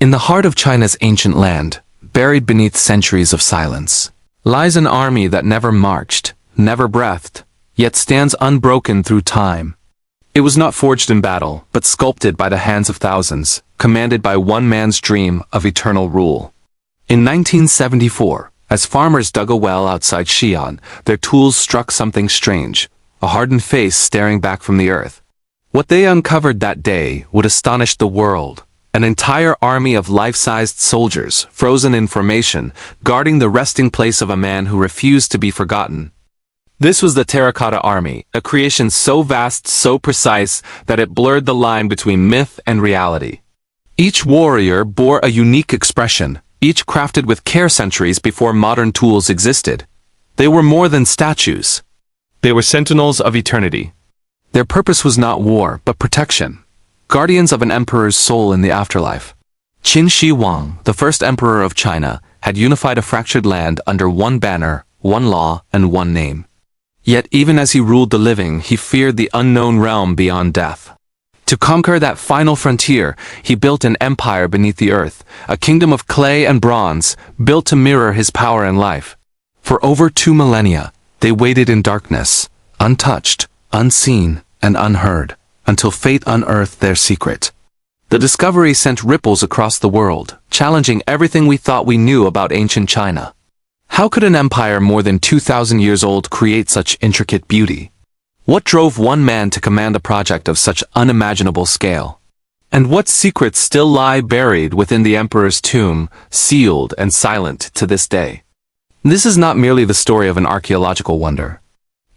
In the heart of China's ancient land, buried beneath centuries of silence, lies an army that never marched, never breathed, yet stands unbroken through time. It was not forged in battle, but sculpted by the hands of thousands, commanded by one man's dream of eternal rule. In 1974, as farmers dug a well outside Xi'an, their tools struck something strange, a hardened face staring back from the earth. What they uncovered that day would astonish the world. An entire army of life-sized soldiers, frozen in formation, guarding the resting place of a man who refused to be forgotten. This was the Terracotta Army, a creation so vast, so precise, that it blurred the line between myth and reality. Each warrior bore a unique expression, each crafted with care centuries before modern tools existed. They were more than statues. They were sentinels of eternity. Their purpose was not war, but protection. Guardians of an emperor's soul in the afterlife. Qin Shi Huang, the first emperor of China, had unified a fractured land under one banner, one law, and one name. Yet even as he ruled the living, he feared the unknown realm beyond death. To conquer that final frontier, he built an empire beneath the earth, a kingdom of clay and bronze, built to mirror his power and life. For over 2 millennia, they waited in darkness, untouched, unseen, and unheard, until fate unearthed their secret. The discovery sent ripples across the world, challenging everything we thought we knew about ancient China. How could an empire more than 2,000 years old create such intricate beauty? What drove one man to command a project of such unimaginable scale? And what secrets still lie buried within the emperor's tomb, sealed and silent to this day? This is not merely the story of an archaeological wonder.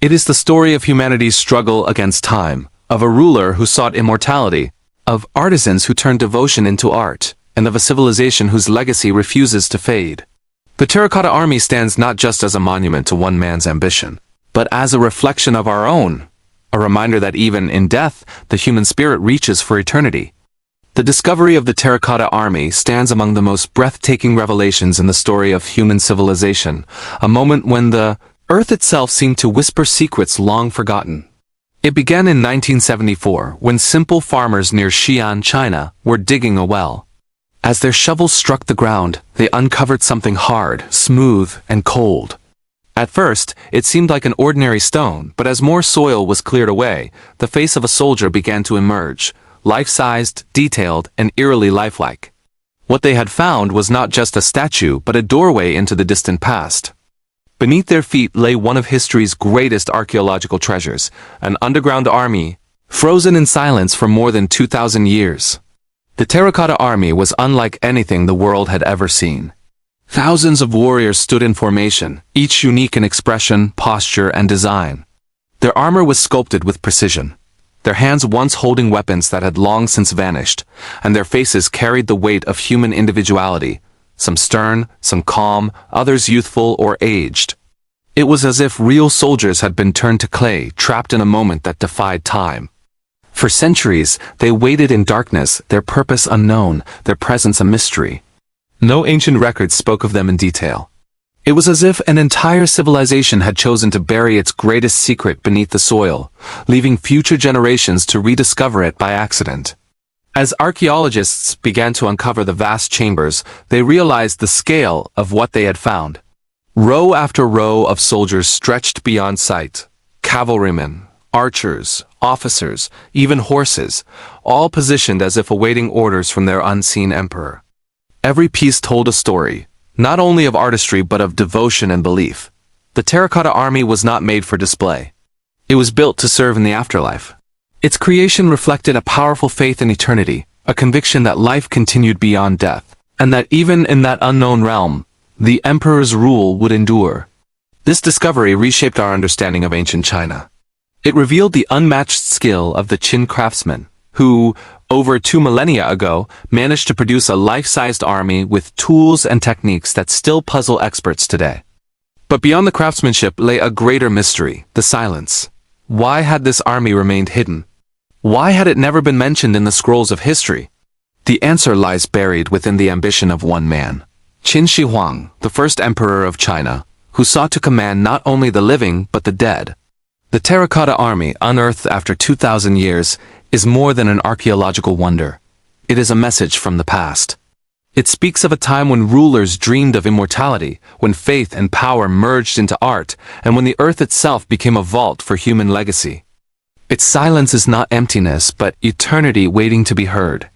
It is the story of humanity's struggle against time, of a ruler who sought immortality, of artisans who turned devotion into art, and of a civilization whose legacy refuses to fade. The Terracotta Army stands not just as a monument to one man's ambition, but as a reflection of our own, a reminder that even in death, the human spirit reaches for eternity. The discovery of the Terracotta Army stands among the most breathtaking revelations in the story of human civilization, a moment when the earth itself seemed to whisper secrets long forgotten. It began in 1974, when simple farmers near Xi'an, China, were digging a well. As their shovels struck the ground, they uncovered something hard, smooth, and cold. At first, it seemed like an ordinary stone, but as more soil was cleared away, the face of a soldier began to emerge, life-sized, detailed, and eerily lifelike. What they had found was not just a statue, but a doorway into the distant past. Beneath their feet lay one of history's greatest archaeological treasures, an underground army, frozen in silence for more than 2,000 years. The Terracotta Army was unlike anything the world had ever seen. Thousands of warriors stood in formation, each unique in expression, posture, and design. Their armor was sculpted with precision, their hands once holding weapons that had long since vanished, and their faces carried the weight of human individuality, some stern, some calm, others youthful or aged. It was as if real soldiers had been turned to clay, trapped in a moment that defied time. For centuries, they waited in darkness, their purpose unknown, their presence a mystery. No ancient records spoke of them in detail. It was as if an entire civilization had chosen to bury its greatest secret beneath the soil, leaving future generations to rediscover it by accident. As archaeologists began to uncover the vast chambers, they realized the scale of what they had found. Row after row of soldiers stretched beyond sight. Cavalrymen, archers, officers, even horses, all positioned as if awaiting orders from their unseen emperor. Every piece told a story, not only of artistry but of devotion and belief. The Terracotta Army was not made for display. It was built to serve in the afterlife. Its creation reflected a powerful faith in eternity, a conviction that life continued beyond death, and that even in that unknown realm, the emperor's rule would endure. This discovery reshaped our understanding of ancient China. It revealed the unmatched skill of the Qin craftsmen, who, over 2 millennia ago, managed to produce a life-sized army with tools and techniques that still puzzle experts today. But beyond the craftsmanship lay a greater mystery, the silence. Why had this army remained hidden? Why had it never been mentioned in the scrolls of history? The answer lies buried within the ambition of one man, Qin Shi Huang, the first emperor of China, who sought to command not only the living but the dead. The Terracotta Army, unearthed after 2,000 years, is more than an archaeological wonder. It is a message from the past. It speaks of a time when rulers dreamed of immortality, when faith and power merged into art, and when the earth itself became a vault for human legacy. Its silence is not emptiness, but eternity waiting to be heard.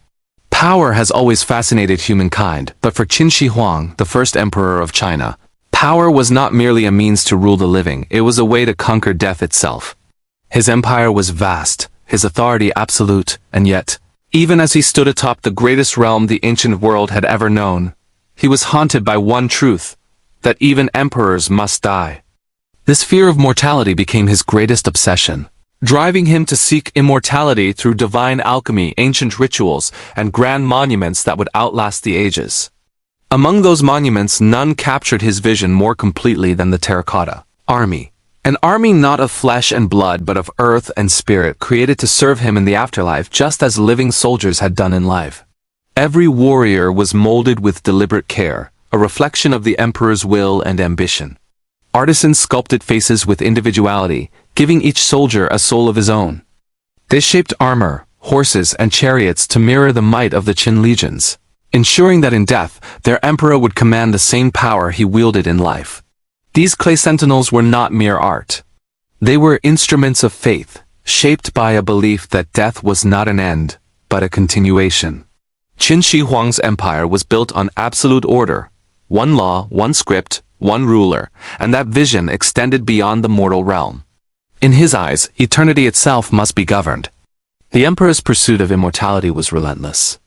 Power has always fascinated humankind, but for Qin Shi Huang, the first emperor of China, power was not merely a means to rule the living, it was a way to conquer death itself. His empire was vast, his authority absolute, and yet, even as he stood atop the greatest realm the ancient world had ever known, he was haunted by one truth, that even emperors must die. This fear of mortality became his greatest obsession, driving him to seek immortality through divine alchemy, ancient rituals, and grand monuments that would outlast the ages. Among those monuments, none captured his vision more completely than the Terracotta Army. An army not of flesh and blood but of earth and spirit, created to serve him in the afterlife just as living soldiers had done in life. Every warrior was molded with deliberate care, a reflection of the emperor's will and ambition. Artisans sculpted faces with individuality, giving each soldier a soul of his own. They shaped armor, horses, and chariots to mirror the might of the Qin legions, ensuring that in death, their emperor would command the same power he wielded in life. These clay sentinels were not mere art. They were instruments of faith, shaped by a belief that death was not an end, but a continuation. Qin Shi Huang's empire was built on absolute order, one law, one script, one ruler, and that vision extended beyond the mortal realm. In his eyes, eternity itself must be governed. The emperor's pursuit of immortality was relentless.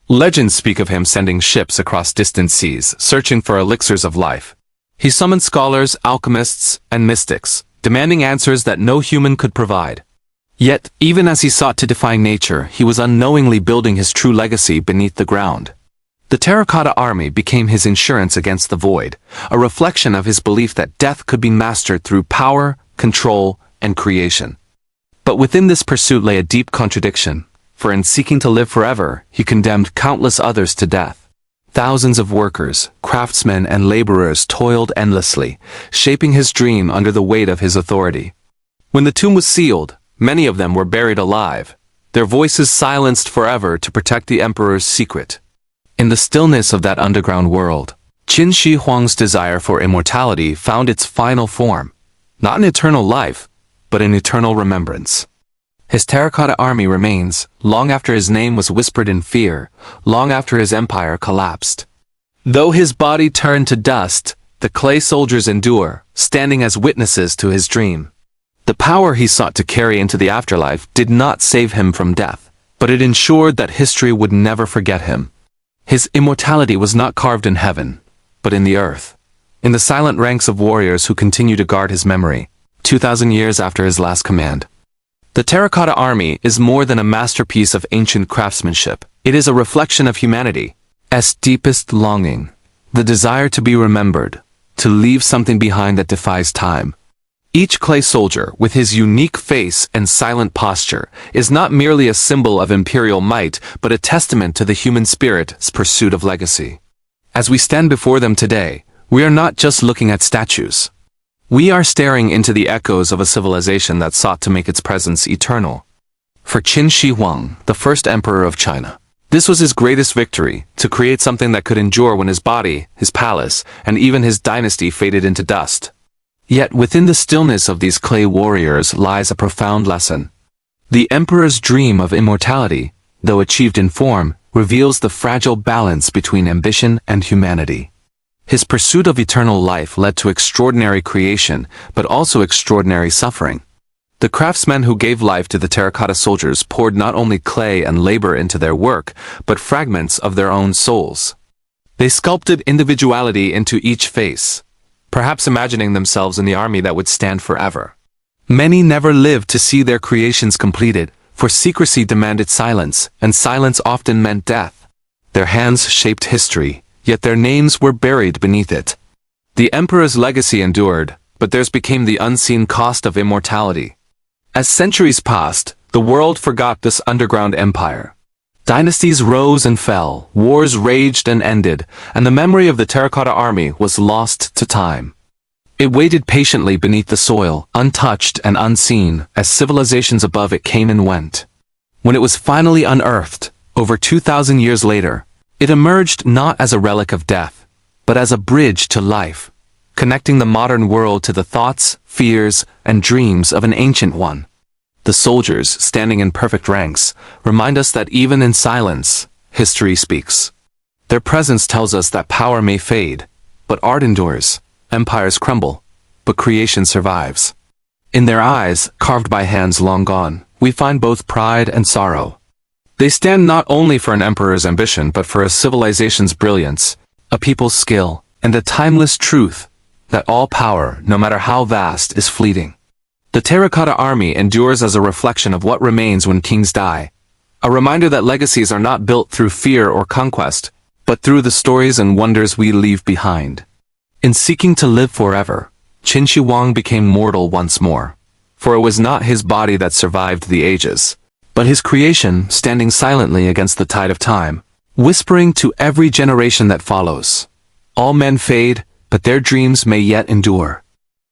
Legends speak of him sending ships across distant seas, searching for elixirs of life. He summoned scholars, alchemists, and mystics, demanding answers that no human could provide. Yet, even as he sought to defy nature, he was unknowingly building his true legacy beneath the ground. The Terracotta Army became his insurance against the void, a reflection of his belief that death could be mastered through power, control, and creation. But within this pursuit lay a deep contradiction, for in seeking to live forever, he condemned countless others to death. Thousands of workers, craftsmen, and laborers toiled endlessly, shaping his dream under the weight of his authority. When the tomb was sealed, many of them were buried alive, their voices silenced forever to protect the emperor's secret. In the stillness of that underground world, Qin Shi Huang's desire for immortality found its final form, not an eternal life, but an eternal remembrance. His Terracotta Army remains, long after his name was whispered in fear, long after his empire collapsed. Though his body turned to dust, the clay soldiers endure, standing as witnesses to his dream. The power he sought to carry into the afterlife did not save him from death, but it ensured that history would never forget him. His immortality was not carved in heaven, but in the earth, in the silent ranks of warriors who continue to guard his memory, 2,000 years after his last command. The Terracotta Army is more than a masterpiece of ancient craftsmanship. It is a reflection of humanity's deepest longing, the desire to be remembered, to leave something behind that defies time. Each clay soldier, with his unique face and silent posture, is not merely a symbol of imperial might, but a testament to the human spirit's pursuit of legacy. As we stand before them today, we are not just looking at statues. We are staring into the echoes of a civilization that sought to make its presence eternal. For Qin Shi Huang, the first emperor of China, this was his greatest victory, to create something that could endure when his body, his palace, and even his dynasty faded into dust. Yet within the stillness of these clay warriors lies a profound lesson. The emperor's dream of immortality, though achieved in form, reveals the fragile balance between ambition and humanity. His pursuit of eternal life led to extraordinary creation, but also extraordinary suffering. The craftsmen who gave life to the terracotta soldiers poured not only clay and labor into their work, but fragments of their own souls. They sculpted individuality into each face, perhaps imagining themselves in the army that would stand forever. Many never lived to see their creations completed, for secrecy demanded silence, and silence often meant death. Their hands shaped history, yet their names were buried beneath it. The emperor's legacy endured, but theirs became the unseen cost of immortality. As centuries passed, the world forgot this underground empire. Dynasties rose and fell, wars raged and ended, and the memory of the Terracotta Army was lost to time. It waited patiently beneath the soil, untouched and unseen, as civilizations above it came and went. When it was finally unearthed, over 2,000 years later, It emerged not as a relic of death, but as a bridge to life, connecting the modern world to the thoughts, fears, and dreams of an ancient one. The soldiers, standing in perfect ranks, remind us that even in silence, history speaks. Their presence tells us that power may fade, but art endures, empires crumble, but creation survives. In their eyes, carved by hands long gone, we find both pride and sorrow. They stand not only for an emperor's ambition but for a civilization's brilliance, a people's skill, and a timeless truth that all power, no matter how vast, is fleeting. The Terracotta Army endures as a reflection of what remains when kings die, a reminder that legacies are not built through fear or conquest, but through the stories and wonders we leave behind. In seeking to live forever, Qin Shi Huang became mortal once more, for it was not his body that survived the ages, but his creation standing silently against the tide of time, whispering to every generation that follows. All men fade, but their dreams may yet endure.